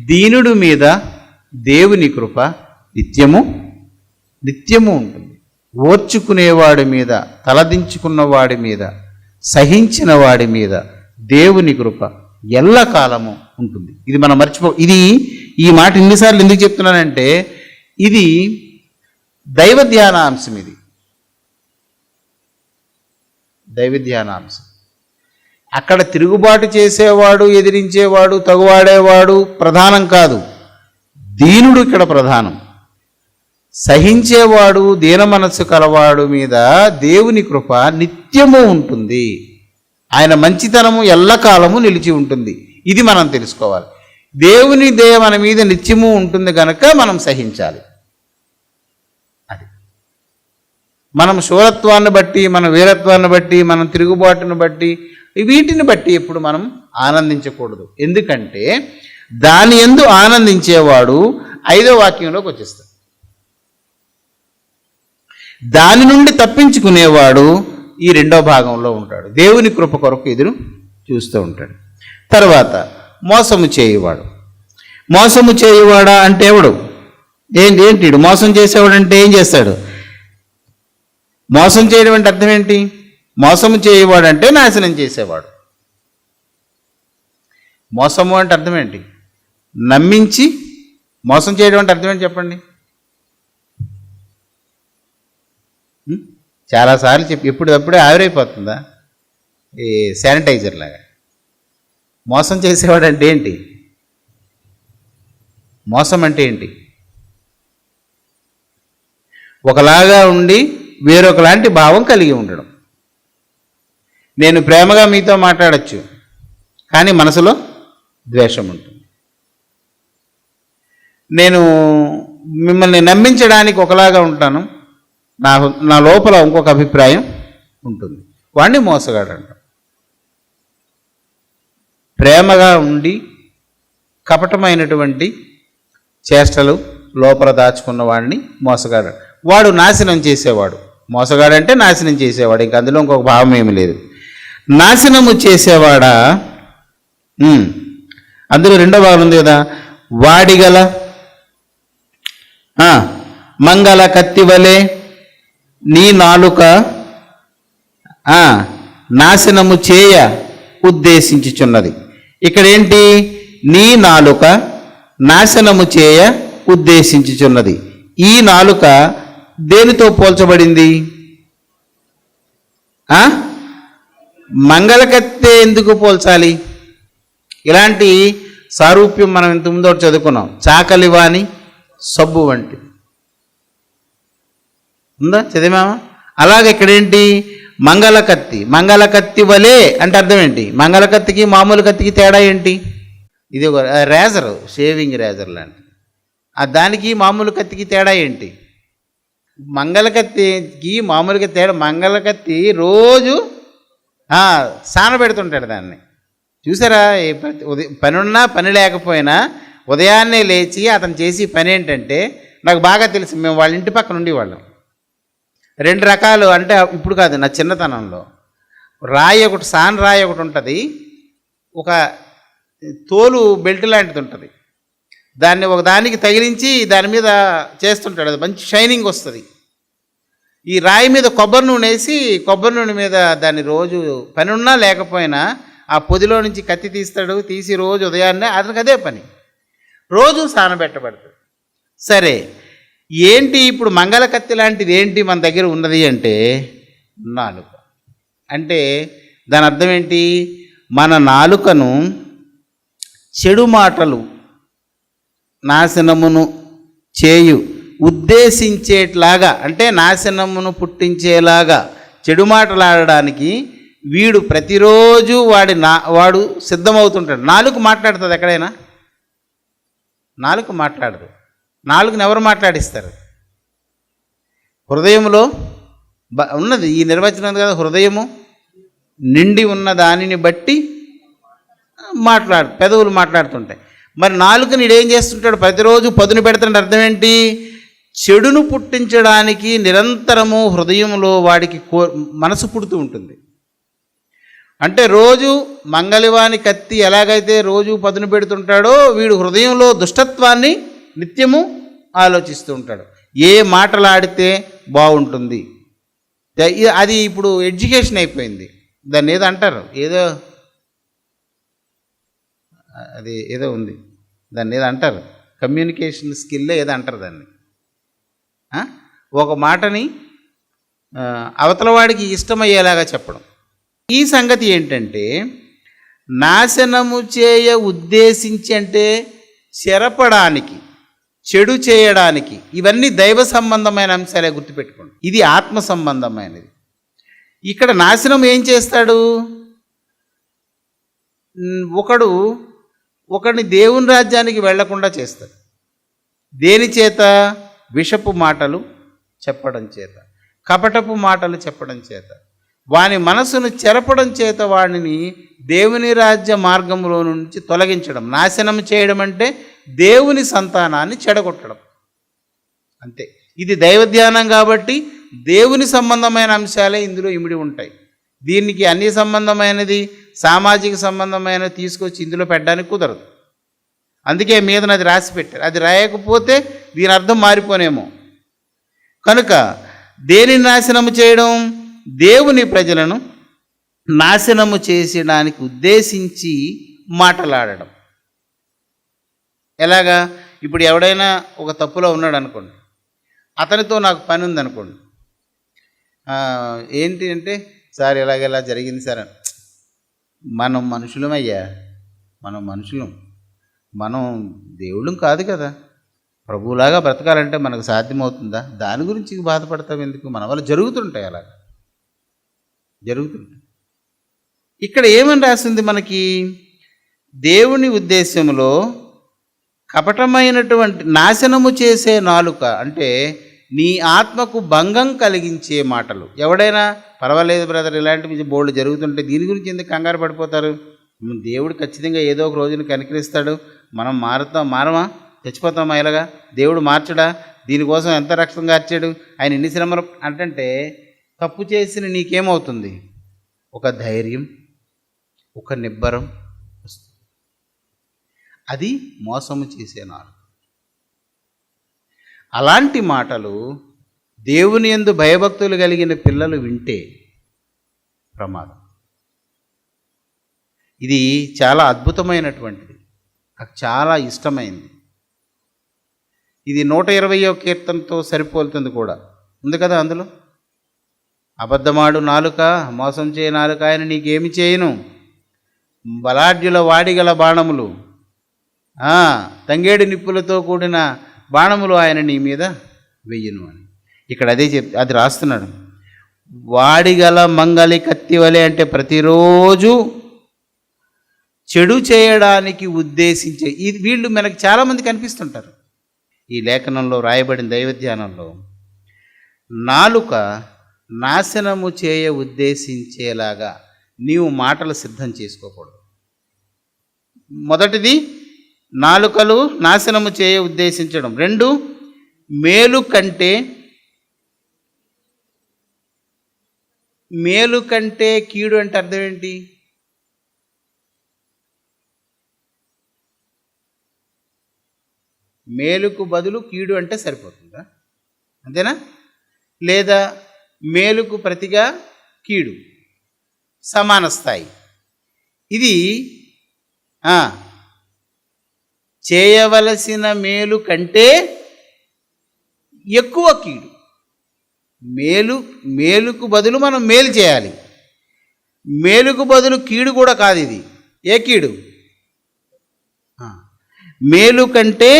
Speaker 2: దీనుడు మీద దేవుని కృప నిత్యము ఉంటుంది. ఓర్చుకునేవాడి మీద, తలదించుకున్నవాడి మీద, సహించిన వాడి మీద దేవుని కృప ఎల్లకాలము ఉంటుంది. ఇది మనం ఈ మాట ఇన్నిసార్లు ఎందుకు చెప్తున్నానంటే ఇది దైవ ధ్యానాంశం. ఇది దైవ ధ్యానాంశం. అక్కడ తిరుగుబాటు చేసేవాడు, ఎదిరించేవాడు, తగువాడేవాడు ప్రధానం కాదు, దీనుడు ఇక్కడ ప్రధానం. సహించేవాడు, దీన మనస్సు కలవాడు మీద దేవుని కృప నిత్యము ఉంటుంది. ఆయన మంచితనము ఎల్లకాలము నిలిచి ఉంటుంది. ఇది మనం తెలుసుకోవాలి. దేవుని దయ మన మీద నిత్యము ఉంటుంది కనుక మనం సహించాలి. అది మనం శూరత్వాన్ని బట్టి, మన వీరత్వాన్ని బట్టి, మనం తిరుగుబాటును బట్టి, వీటిని బట్టి ఎప్పుడు మనం ఆనందించకూడదు. ఎందుకంటే దాని యందు ఆనందించేవాడు 5వ వాక్యంలోకి వచ్చేస్తాడు. దాని నుండి తప్పించుకునేవాడు ఈ 2వ భాగంలో ఉంటాడు. దేవుని కృప కొరకు ఎదురు చూస్తూ ఉంటాడు. తర్వాత మోసము చేయువాడా అంటే ఎవడు? ఏంటి మోసం చేసేవాడు అంటే ఏం చేస్తాడు? మోసం చేయడం అంటే అర్థం ఏంటి? మోసము చేయువాడు అంటే నాశనం చేసేవాడు. మోసము అంటే అర్థం ఏంటి? నమ్మించి మోసం చేయడం అంటే అర్థం ఏంటి చెప్పండి? చాలాసార్లు ఎప్పుడప్పుడే ఆవిరైపోతుందా ఈ శానిటైజర్ లాగా? మోసం చేసేవాడు అంటే ఏంటి? మోసం అంటే ఏంటి? ఒకలాగా ఉండి వేరొకలాంటి భావం కలిగి ఉండడం. నేను ప్రేమగా మీతో మాట్లాడచ్చు, కానీ మనసులో ద్వేషం ఉంటుంది. నేను మిమ్మల్ని నమ్మించడానికి ఒకలాగా ఉంటాను, నా లోపల ఇంకొక అభిప్రాయం ఉంటుంది. వాడిని మోసగాడు అంట. ప్రేమగా ఉండి కపటమైనటువంటి చేష్టలు లోపల దాచుకున్న వాడిని మోసగాడు. వాడు నాశనం చేసేవాడు. మోసగాడంటే నాశనం చేసేవాడు, ఇంక అందులో ఇంకొక భావం ఏమి లేదు. నాశనము చేసేవాడా? అందులో 2వ భాగం ఉంది కదా, వాడిగల మంగళ కత్తివలే నీ నాలుక నాశనము చేయ ఉద్దేశించుచున్నది. ఇక్కడేంటి? నీ నాలుక నాశనము చేయ ఉద్దేశించుచున్నది. ఈ నాలుక దేనితో పోల్చబడింది? మంగళకత్తె ఎందుకు పోల్చాలి? ఇలాంటి సారూప్యం మనం ఇంత ముందు చదువుకున్నాం. చాకలివాని సబ్బు వంటి ఉందా, చదివామా? అలాగే ఇక్కడేంటి? మంగళకత్తి వలే అంటే అర్థం ఏంటి? మంగళకత్తికి మామూలు కత్తికి తేడా ఏంటి? ఇది ఒక రేజర్, షేవింగ్ రేజర్ లాంటి. దానికి మామూలు కత్తికి తేడా ఏంటి? మంగళకత్తికి మామూలుగా తేడా, మంగళకత్తి రోజు సానబెడుతుంటాడు దాన్ని. చూసారా? ఉదయం పని ఉన్నా పని లేకపోయినా ఉదయాన్నే లేచి అతను చేసి పని ఏంటంటే, నాకు బాగా తెలుసు, మేము వాళ్ళ ఇంటి పక్కన ఉండేవాళ్ళం. 2 రకాలు, అంటే ఇప్పుడు కాదు, నా చిన్నతనంలో రాయి ఒకటి, సాన్ రాయి ఒకటి ఉంటుంది, ఒక తోలు బెల్ట్ లాంటిది ఉంటుంది, దాన్ని ఒక దానికి తగిలించి దాని మీద చేస్తుంటాడు, అది మంచి షైనింగ్ వస్తుంది. ఈ రాయి మీద కొబ్బరి నూనె వేసి, కొబ్బరి నూనె మీద దాన్ని రోజు పని ఉన్నా లేకపోయినా ఆ పొదిలో నుంచి కత్తి తీసి రోజు ఉదయాన్నే అతనికి అదే పని, రోజు సానబెట్టబడుతుంది. సరే, ఏంటి ఇప్పుడు మంగళ కత్తి లాంటిది ఏంటి మన దగ్గర ఉన్నది అంటే నాలుక. అంటే దాని అర్థం ఏంటి? మన నాలుకను చెడు మాటలు, నాశనమును చేయు ఉద్దేశించేట్లాగా, అంటే నాశనమును పుట్టించేలాగా చెడు మాటలాడడానికి వీడు ప్రతిరోజు వాడు సిద్ధమవుతుంటాడు. నాలుక మాట్లాడుతుంది ఎక్కడైనా? నాలుక మాట్లాడదు. నాలుకని ఎవరు మాట్లాడిస్తారు? హృదయంలో ఉన్నది ఈ నిర్వచనం ఉంది కదా, హృదయము నిండి ఉన్న దానిని బట్టి పెదవులు మాట్లాడుతుంటాయి. మరి నాలుకని ఏం చేస్తుంటాడు? ప్రతిరోజు పదును పెడుతుంటే అర్థం ఏంటి? చెడును పుట్టించడానికి నిరంతరము హృదయంలో వాడికి మనసు పుడుతూ ఉంటుంది. అంటే రోజు మంగళవాని కత్తి ఎలాగైతే రోజు పదును పెడుతుంటాడో, వీడు హృదయంలో దుష్టత్వాన్ని నిత్యము ఆలోచిస్తూ ఉంటాడు. ఏ మాటలాడితే బాగుంటుంది, అది ఇప్పుడు ఎడ్యుకేషన్ అయిపోయింది. దాన్ని ఏదో అంటారు, ఏదో ఉంది, దాన్ని ఏదో అంటారు, కమ్యూనికేషన్ స్కిల్ ఏదో అంటారు దాన్ని. ఒక మాటని అవతల వాడికి ఇష్టమయ్యేలాగా చెప్పడం. ఈ సంగతి ఏంటంటే, నాశనము చేయ ఉద్దేశించి, అంటే చెరపడానికి, చెడు చేయడానికి, ఇవన్నీ దైవ సంబంధమైన అంశాలే, గుర్తుపెట్టుకోండి. ఇది ఆత్మ సంబంధమైనది. ఇక్కడ నాశనం ఏం చేస్తాడు? ఒకడిని దేవుని రాజ్యానికి వెళ్లకుండా చేస్తాడు. దేని చేత? విషపు మాటలు చెప్పడం చేత, కపటపు మాటలు చెప్పడం చేత, వాని మనసును చెరపడం చేత వాడిని దేవుని రాజ్య మార్గంలో నుంచి తొలగించడం. నాశనం చేయడం అంటే దేవుని సంతానాన్ని చెడగొట్టడం, అంతే. ఇది దైవ ధ్యానం కాబట్టి దేవుని సంబంధమైన అంశాలే ఇందులో ఇమిడి ఉంటాయి. దీనికి అన్ని సంబంధమైనది, సామాజిక సంబంధమైనది తీసుకొచ్చి ఇందులో పెట్టడానికి కుదరదు. అందుకే మీద అది రాసి పెట్టారు. అది రాయకపోతే దీని అర్థం మారిపోనేమో. కనుక దేని నాశనము చేయడం? దేవుని ప్రజలను నాశనము చేసడానికి ఉద్దేశించి మాటలాడడం. ఎలాగా? ఇప్పుడు ఎవడైనా ఒక తప్పులో ఉన్నాడు అనుకోండి, అతనితో నాకు పని ఉందనుకోండి, ఏంటి అంటే, సార్ ఇలాగెలా జరిగింది సార్. మనం మనుషులమయ్యా, మనం మనుషులం, మనం దేవుళ్ళం కాదు కదా, ప్రభువులాగా బ్రతకాలంటే మనకు సాధ్యమవుతుందా? దాని గురించి బాధపడతాం ఎందుకు? మన వల్ల జరుగుతుంటాయి, అలాగా జరుగుతుంటాయి. ఇక్కడ ఏమని రాసింది మనకి? దేవుని ఉద్దేశంలో కపటమైనటువంటి నాశనము చేసే నాలుక, అంటే నీ ఆత్మకు భంగం కలిగించే మాటలు. ఎవడైనా పర్వాలేదు బ్రదర్, ఇలాంటివి బోల్డ్ జరుగుతుంటే దీని గురించి ఎందుకు కంగారు పడిపోతారు? దేవుడు ఖచ్చితంగా ఏదో ఒక రోజున కనికరిస్తాడు, మనం మారమా? చచ్చిపోతామా? ఇలాగా దేవుడు మార్చడా? దీనికోసం ఎంత రక్తం కార్చాడు ఆయన, ఎన్ని శ్రమలు అంటే, తప్పు చేసిన నీకేమవుతుంది? ఒక ధైర్యం, ఒక నిబ్బరం వస్తుంది. అది మోసము చేసే నాలుక. అలాంటి మాటలు దేవుని యందు భయభక్తులు కలిగిన పిల్లలు వింటే ప్రమాదం. ఇది చాలా అద్భుతమైనటువంటిది, నాకు చాలా ఇష్టమైంది. ఇది 120వ కీర్తనతో సరిపోలుతుంది కూడా, ఉంది కదా అందులో. అబద్ధమాడు నాలుక, మోసం చేయ నాలుక, ఆయన నీకేమి చేయను, బలాఢ్యుల వాడిగల బాణములు, తంగేడు నిప్పులతో కూడిన బాణములు ఆయన నీ మీద వెయ్యును అని. ఇక్కడ అది రాస్తున్నాడు. వాడిగల మంగలి కత్తి వలె, అంటే ప్రతిరోజు చెడు చేయడానికి ఉద్దేశించే వీళ్ళు మనకు చాలామంది కనిపిస్తుంటారు. ఈ లేఖనంలో రాయబడిన దైవధ్యానంలో నాలుక నాశనము చేయ ఉద్దేశించేలాగా నీవు మాటలు సిద్ధం చేసుకోకూడదు. మొదటిది నాలుకలు నాశనము చేయ ఉద్దేశించడం. 2 మేలు కంటే కీడు అంటే అర్థం ఏంటి? మేలుకు బదులు కీడు అంటే సరిపోతుందా? అంతేనా? లేదా మేలుకు ప్రతిగా కీడు సమాన స్థాయి. ఇది చేయవలసిన మేలు కంటే ఎక్కువ కీడు. మేలుకు బదులు మనం మేలు చేయాలి. మేలుకు బదులు కీడు కూడా కాదు ఇది. ఏ కీడు? మేలు కంటే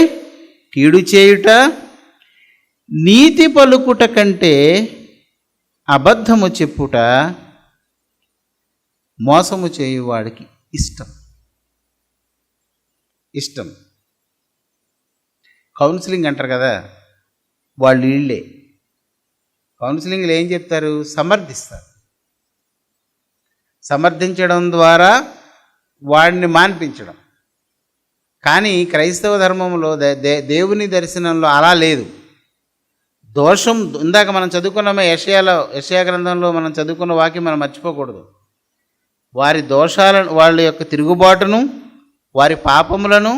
Speaker 2: కీడు చేయుట, నీతి పలుకుట కంటే అబద్ధము చెప్పుట మోసము చేయువాడికి ఇష్టం. కౌన్సిలింగ్ అంటారు కదా, వాళ్ళు వీళ్ళే. కౌన్సిలింగ్లో ఏం చెప్తారు? సమర్థిస్తారు. సమర్థించడం ద్వారా వాడిని మాన్పించడం. కానీ క్రైస్తవ ధర్మంలో దేవుని దర్శనంలో అలా లేదు. దోషం, ఇందాక మనం చదువుకున్నామే యెషయా గ్రంథంలో మనం చదువుకున్న వాక్యం మనం మర్చిపోకూడదు. వారి దోషాలను, వాళ్ళ యొక్క తిరుగుబాటును, వారి పాపములను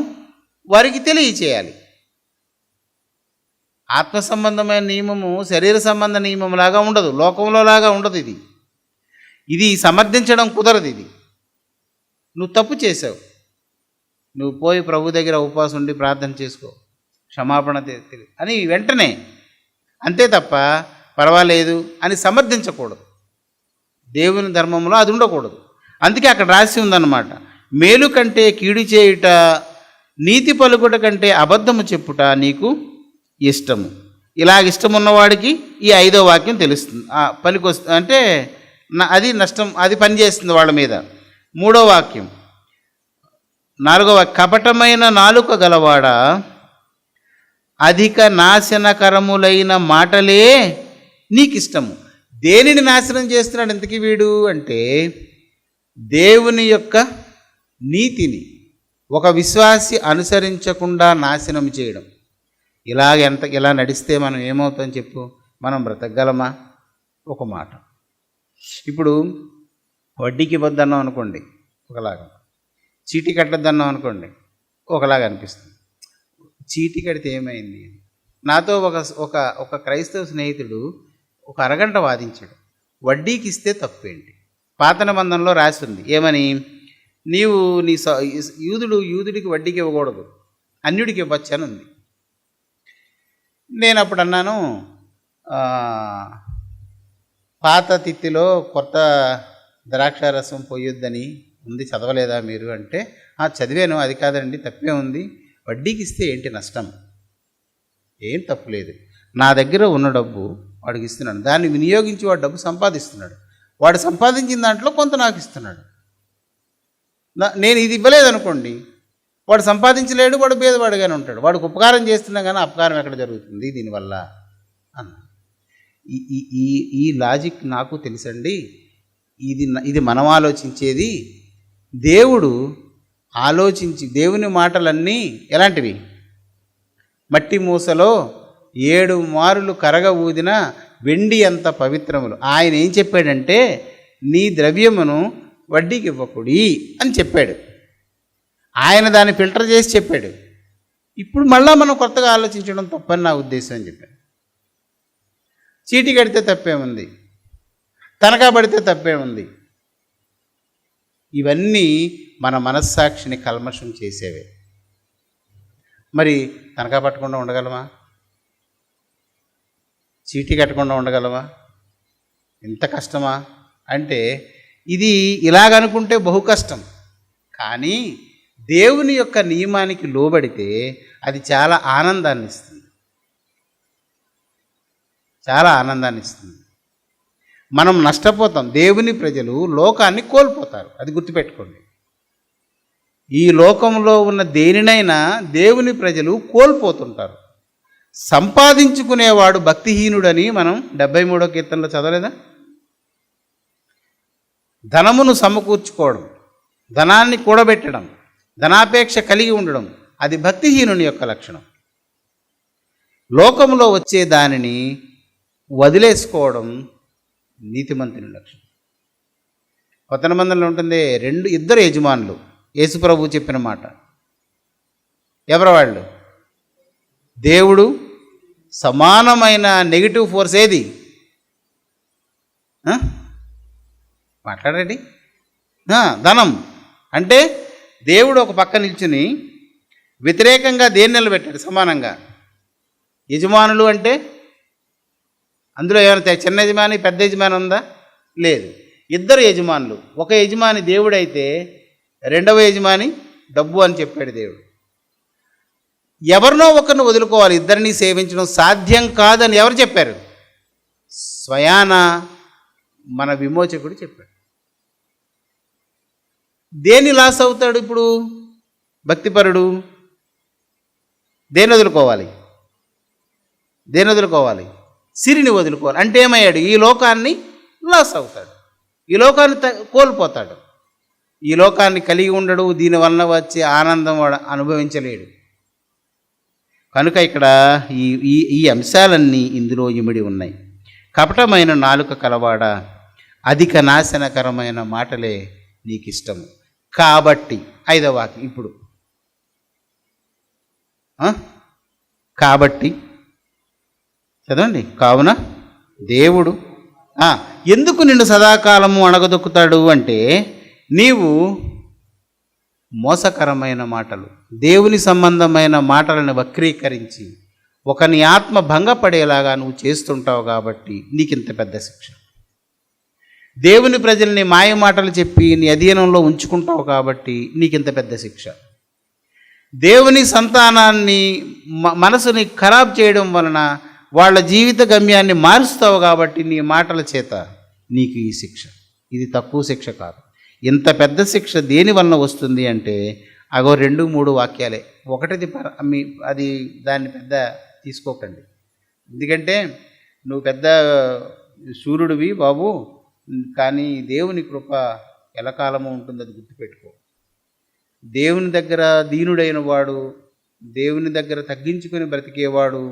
Speaker 2: వారికి తెలియచేయాలి. ఆత్మ సంబంధమైన నియమము శరీర సంబంధ నియమం లాగా ఉండదు, లోకంలో లాగా ఉండదు. ఇది సమర్థించడం కుదరదు. ఇది నువ్వు తప్పు చేసావు, నువ్వు పోయి ప్రభు దగ్గర ఉపవాసం ఉండి ప్రార్థన చేసుకో, క్షమాపణ అని వెంటనే, అంతే తప్ప పర్వాలేదు అని సమర్థించకూడదు. దేవుని ధర్మంలో అది ఉండకూడదు. అందుకే అక్కడ రాసి ఉందన్నమాట, మేలు కంటే కీడు చేయుట, నీతి పలుకుట కంటే అబద్ధము చెప్పుట నీకు ఇష్టము. ఇలాగ ఇష్టం ఉన్నవాడికి ఈ 5వ వాక్యం తెలుస్తుంది, పనికొస్తుంది. అంటే అది నష్టం, అది పనిచేస్తుంది వాళ్ళ మీద. 3వ వాక్యం, 4వ, కపటమైన నాలుక గలవాడా, అధిక నాశనకరములైన మాటలే నీకు ఇష్టము. దేనిని నాశనం చేస్తున్నాడు ఇంతకీ వీడు అంటే, దేవుని యొక్క నీతిని ఒక విశ్వాసి అనుసరించకుండా నాశనం చేయడం. ఇలా నడిస్తే మనం ఏమవుతాం చెప్పు? మనం బ్రతకగలమా? ఒక మాట, ఇప్పుడు వడ్డీకి ఇవ్వద్దన్నాం అనుకోండి ఒకలాగా, చీటీ కట్టద్దన్నాం అనుకోండి ఒకలాగా అనిపిస్తుంది. చీటీ కడితే ఏమైంది? నాతో ఒక క్రైస్తవ స్నేహితుడు ఒక అరగంట వాదించాడు, వడ్డీకి ఇస్తే తప్పేంటి? పాత నిబంధనలో రాసి ఉంది ఏమని, నీవు నీ యూదుడికి వడ్డీకి ఇవ్వకూడదు, అన్యుడికి ఇవ్వచ్చు అని ఉంది. నేను అప్పుడు అన్నాను, పాత తిత్తిలో కొత్త ద్రాక్షారసం పోయొద్దని ఉంది, చదవలేదా మీరు అంటే, చదివాను, అది కాదండి, తప్పే ఉంది, వడ్డీకి ఇస్తే ఏంటి నష్టం? ఏం తప్పు లేదు, నా దగ్గర ఉన్న డబ్బు వాడికి ఇస్తున్నాడు, దాన్ని వినియోగించి వాడు డబ్బు సంపాదిస్తున్నాడు, వాడు సంపాదించిన దాంట్లో కొంత నాకు ఇస్తున్నాడు. నేను ఇది ఇవ్వలేదనుకోండి, వాడు సంపాదించలేడు, వాడు పేదవాడుగానే ఉంటాడు, వాడికి ఉపకారం చేస్తున్నా కానీ అపకారం ఎక్కడ జరుగుతుంది దీనివల్ల అన్న. ఈ లాజిక్ నాకు తెలుసండి. ఇది మనం ఆలోచించేది. దేవుడు ఆలోచించి, దేవుని మాటలన్నీ ఎలాంటివి? మట్టి మూసలో 7 మారులు కరగ ఊదిన వెండి అంత పవిత్రములు. ఆయన ఏం చెప్పాడంటే, నీ ద్రవ్యమును వడ్డీకి ఇవ్వకుడి అని చెప్పాడు. ఆయన దాన్ని ఫిల్టర్ చేసి చెప్పాడు. ఇప్పుడు మళ్ళీ మనం కొత్తగా ఆలోచించడం తప్పని నా ఉద్దేశం అని చెప్పాడు. చీటీ కడితే తప్పేముంది, తనఖా పడితే తప్పేముంది? ఇవన్నీ మన మనస్సాక్షిని కల్మషం చేసేవే. మరి తనఖా పట్టకుండా ఉండగలమా? చీటీ కట్టకుండా ఉండగలమా? ఎంత కష్టమా అంటే, ఇది ఇలాగనుకుంటే బహు కష్టం. కానీ దేవుని యొక్క నియమానికి లోబడితే అది చాలా ఆనందాన్ని ఇస్తుంది, చాలా ఆనందాన్ని ఇస్తుంది. మనం నష్టపోతాం, దేవుని ప్రజలు లోకాన్ని కోల్పోతారు, అది గుర్తుపెట్టుకోండి. ఈ లోకంలో ఉన్న దేనినైనా దేవుని ప్రజలు కోల్పోతుంటారు. సంపాదించుకునేవాడు భక్తిహీనుడని మనం 73వ కీర్తనలో చదవలేదా? ధనమును సమకూర్చుకోవడం, ధనాన్ని కూడబెట్టడం, ధనాపేక్ష కలిగి ఉండడం అది భక్తిహీనుని యొక్క లక్షణం. లోకంలో వచ్చే దానిని వదిలేసుకోవడం నీతిమంతుని లక్షణం. పతన మందిరంలో ఉంటుంది ఇద్దరు యజమానులు. యేసుప్రభు చెప్పిన మాట. ఎవరు వాళ్ళు? దేవుడు, సమానమైన నెగిటివ్ ఫోర్స్ ఏది? మాట్లాడండి. ధనం. అంటే దేవుడు ఒక పక్క నిల్చుని వ్యతిరేకంగా దేన్ని నిలబెట్టాడు? సమానంగా. యజమానులు అంటే అందులో ఏమైనా చిన్న యజమాని పెద్ద యజమాని ఉందా? లేదు. ఇద్దరు యజమానులు. ఒక యజమాని దేవుడైతే రెండవ యజమాని డబ్బు అని చెప్పాడు దేవుడు. ఎవరినో ఒకరిని వదులుకోవాలి. ఇద్దరిని సేవించడం సాధ్యం కాదని ఎవరు చెప్పారు? స్వయాన మన విమోచకుడు చెప్పాడు. దేన్ని లాస్ అవుతాడు ఇప్పుడు భక్తిపరుడు? దేన్ని వదులుకోవాలి? సిరిని వదులుకోవాలి. అంటే ఏమయ్యాడు? ఈ లోకాన్ని లాస్ అవుతాడు, ఈ లోకాన్ని కోల్పోతాడు. ఈ లోకాన్ని కలిగి ఉండడు, దీనివల్ల వచ్చే ఆనందం వాడు అనుభవించలేడు. కనుక ఇక్కడ ఈ అంశాలన్నీ ఇందులో ఇమిడి ఉన్నాయి. కపటమైన నాలుక కలవాడ, అధిక నాశనకరమైన మాటలే నీకు ఇష్టము. కాబట్టి 5వ వాక్యం ఇప్పుడు. కాబట్టి చదవండి. కావున దేవుడు ఎందుకు నిన్ను సదాకాలము అణగదొక్కుతాడు అంటే, నీవు మోసకరమైన మాటలు, దేవుని సంబంధమైన మాటలను వక్రీకరించి ఒకని ఆత్మ భంగపడేలాగా నువ్వు చేస్తుంటావు కాబట్టి నీకింత పెద్ద శిక్ష. దేవుని ప్రజల్ని మాయ మాటలు చెప్పి నీ అధీనంలో ఉంచుకుంటావు కాబట్టి నీకింత పెద్ద శిక్ష. దేవుని సంతానాన్ని మనసుని ఖరాబ్ చేయడం వలన వాళ్ళ జీవిత గమ్యాన్ని మారుస్తావు కాబట్టి నీ మాటల చేత నీకు ఈ శిక్ష. ఇది తక్కువ శిక్ష కాదు. ఇంత పెద్ద శిక్ష దేని వలన వస్తుంది అంటే 2-3 వాక్యాలే. ఒకటిది అది దాన్ని పెద్ద తీసుకోకండి. ఎందుకంటే నువ్వు పెద్ద సూర్యుడివి బాబు, కానీ దేవుని కృప ఎలకాలము ఉంటుంది, అది గుర్తుపెట్టుకో. దేవుని దగ్గర దీనుడైన వాడు, దేవుని దగ్గర తగ్గించుకొని బ్రతికేవాడు,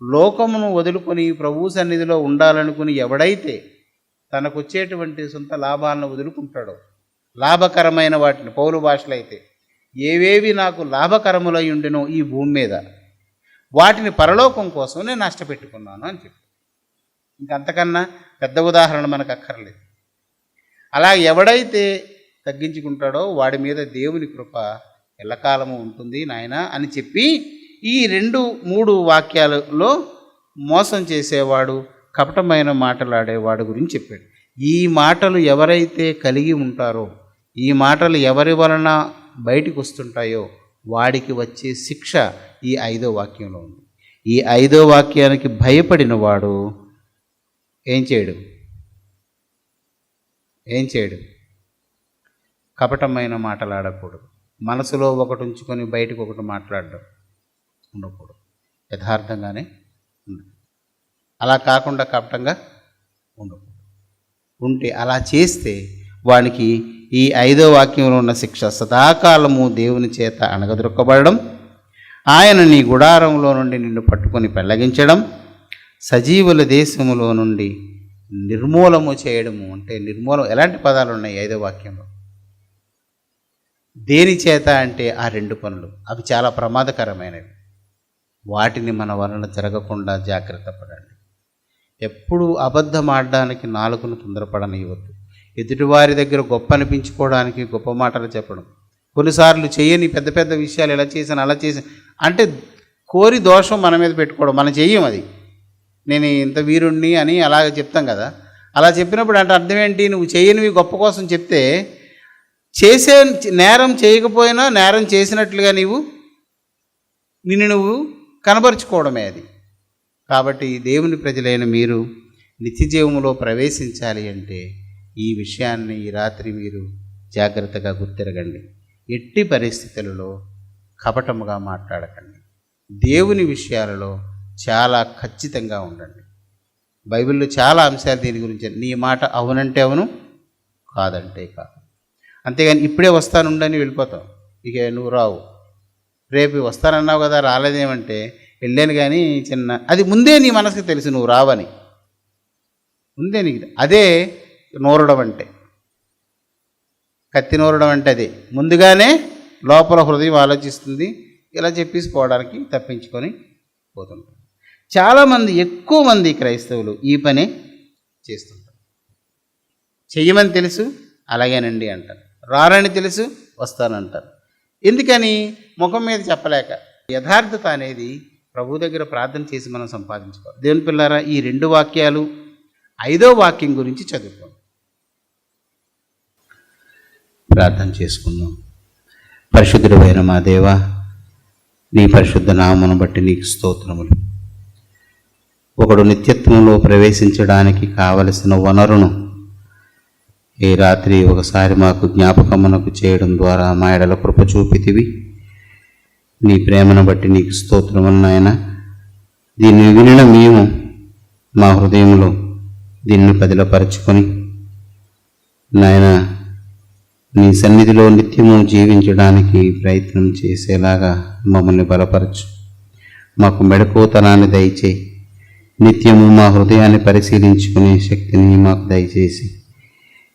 Speaker 2: లోకమును వదులుకొని ప్రభు సన్నిధిలో ఉండాలనుకుని ఎవడైతే తనకు వచ్చేటువంటి సొంత లాభాలను వదులుకుంటాడో, లాభకరమైన వాటిని, పౌలు భాషలో అయితే ఏవేవి నాకు లాభకరములై ఉండెనో ఈ భూమి మీద వాటిని పరలోకం కోసం నేను నష్టపెట్టుకున్నాను అని చెప్పి, ఇంకంతకన్నా పెద్ద ఉదాహరణ మనకు అక్కర్లేదు. అలా ఎవడైతే తగ్గించుకుంటాడో వాడి మీద దేవుని కృప ఎల్లకాలము ఉంటుంది నాయన అని చెప్పి ఈ 2-3 వాక్యాలలో మోసం చేసేవాడు, కపటమైన మాటలాడేవాడు గురించి చెప్పాడు. ఈ మాటలు ఎవరైతే కలిగి ఉంటారో, ఈ మాటలు ఎవరి వలన బయటికి వస్తుంటాయో వాడికి వచ్చే శిక్ష ఈ 5వ వాక్యంలో ఉంది. ఈ 5వ వాక్యానికి భయపడిన వాడు ఏం చేయడు? కపటమైన మాటలాడకూడదు. మనసులో ఒకటి ఉంచుకొని బయటకు ఒకటి మాట్లాడడం ఉండకూడదు. యథార్థంగానే ఉండదు. అలా కాకుండా కపటంగా ఉండకూడదు. ఉంటే అలా చేస్తే వానికి ఈ 5వ వాక్యంలో ఉన్న శిక్ష సదాకాలము దేవుని చేత అణగదొక్కబడడం, ఆయన నీ గుడారంలో నుండి నిన్ను పట్టుకొని పెళ్ళగించడం, సజీవుల దేశములో నుండి నిర్మూలము చేయడము. అంటే నిర్మూలం ఎలాంటి పదాలు ఉన్నాయి 5వ వాక్యంలో? దేని చేత అంటే ఆ 2 పనులు, అవి చాలా ప్రమాదకరమైనవి. వాటిని మన వలన జరగకుండా జాగ్రత్త పడండి. ఎప్పుడు అబద్ధం ఆడడానికి నాలుకను తొందరపడనివ్వద్దు. ఎదుటివారి దగ్గర గొప్ప అనిపించుకోవడానికి గొప్ప మాటలు చెప్పడం, కొన్నిసార్లు చేయని పెద్ద పెద్ద విషయాలు ఎలా చేశాను అలా చేశాను అంటే కోరి దోషం మన మీద పెట్టుకోవడం. మనం చెయ్యం అది. నేను ఇంత వీరుణ్ణి అని అలాగ చెప్తాం కదా. అలా చెప్పినప్పుడు అంటే అర్థం ఏంటి? నువ్వు చేయనివి గొప్ప కోసం చెప్తే చేసే నేరం చేయకపోయినా నేరం చేసినట్లుగా నిన్ను నువ్వు కనబరుచుకోవడమే అది. కాబట్టి దేవుని ప్రజలైన మీరు నిత్యజీవములో ప్రవేశించాలి అంటే ఈ విషయాన్ని ఈ రాత్రి మీరు జాగ్రత్తగా గుర్తిరగండి. ఎట్టి పరిస్థితులలో కపటముగా మాట్లాడకండి. దేవుని విషయాలలో చాలా ఖచ్చితంగా ఉండండి. బైబిల్లో చాలా అంశాలు దీని గురించి. నీ మాట అవునంటే అవును, కాదంటే కాదు. అంతేగాని ఇప్పుడే వస్తానుండని వెళ్ళిపోతావు, ఇక నువ్వు రావు. రేపు వస్తానన్నావు కదా, రాలేదేమంటే వెళ్ళాను కానీ చిన్న, అది ముందే నీ మనసుకు తెలుసు నువ్వు రావని, ముందే నీకు. అదే నూరడం అంటే, కత్తి నూరడం అంటే అదే. ముందుగానే లోపల హృదయం ఆలోచిస్తుంది, ఇలా చెప్పేసి పోవడానికి తప్పించుకొని పోతుంటారు. చాలామంది, ఎక్కువ మంది క్రైస్తవులు ఈ పనే చేస్తుంటారు. చెయ్యమని తెలుసు, అలాగేనండి అంటారు. రారని తెలుసు, వస్తానంటారు. ఎందుకని? ముఖం మీద చెప్పలేక. యథార్థత అనేది ప్రభు దగ్గర ప్రార్థన చేసి మనం సంపాదించుకోవాలి. దేవుని పిల్లారా, ఈ 2 వాక్యాలు 5వ వాక్యం గురించి చదువుకోండి. ప్రార్థన చేసుకుందాం. పరిశుద్ధుడైన మా దేవా, నీ పరిశుద్ధ నామమును బట్టి నీకు స్తోత్రములు. ఒకడు నిత్యత్వంలో ప్రవేశించడానికి కావలసిన వనరును ఈ రాత్రి ఒకసారి మాకు జ్ఞాపకమునకు చేయడం ద్వారా మా ఎడల కృప చూపితివి. నీ ప్రేమను బట్టి నీకు స్తోత్రములు నాయన. దీన్ని వినిన మేము మా హృదయంలో దీన్ని పదిలపరచుకొని నాయన నీ సన్నిధిలో నిత్యము జీవించడానికి ప్రయత్నం చేసేలాగా మమ్మల్ని బలపరచు. మాకు మెడకోతనాన్ని దయచేయి. నిత్యము మా హృదయాన్ని పరిశీలించుకునే శక్తిని మాకు దయచేసి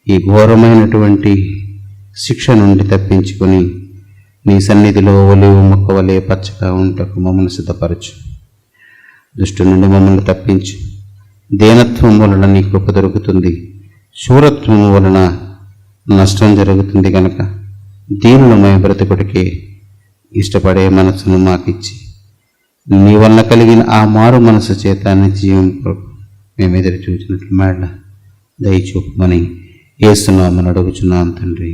Speaker 2: ఈ ఘోరమైనటువంటి శిక్ష నుండి తప్పించుకొని నీ సన్నిధిలో ఒలివ మొక్క వలె పచ్చగా ఉంటకు మమ్మల్ని సిద్ధపరచు. దుష్టు నుండి మమ్మల్ని తప్పించు. దీనత్వం వలన నీ కృప దొరుకుతుంది, శూరత్వం వలన నష్టం జరుగుతుంది కనుక దీనులమై బ్రతుకుడికి ఇష్టపడే మనసును మాకిచ్చి నీ వలన కలిగిన ఆ మారు మనసు చేత నిత్యం మేము ఎదురు చూసినట్లు మేడ దయచూపమని యేసు నామమున అడుగుచున్నాం తండ్రి.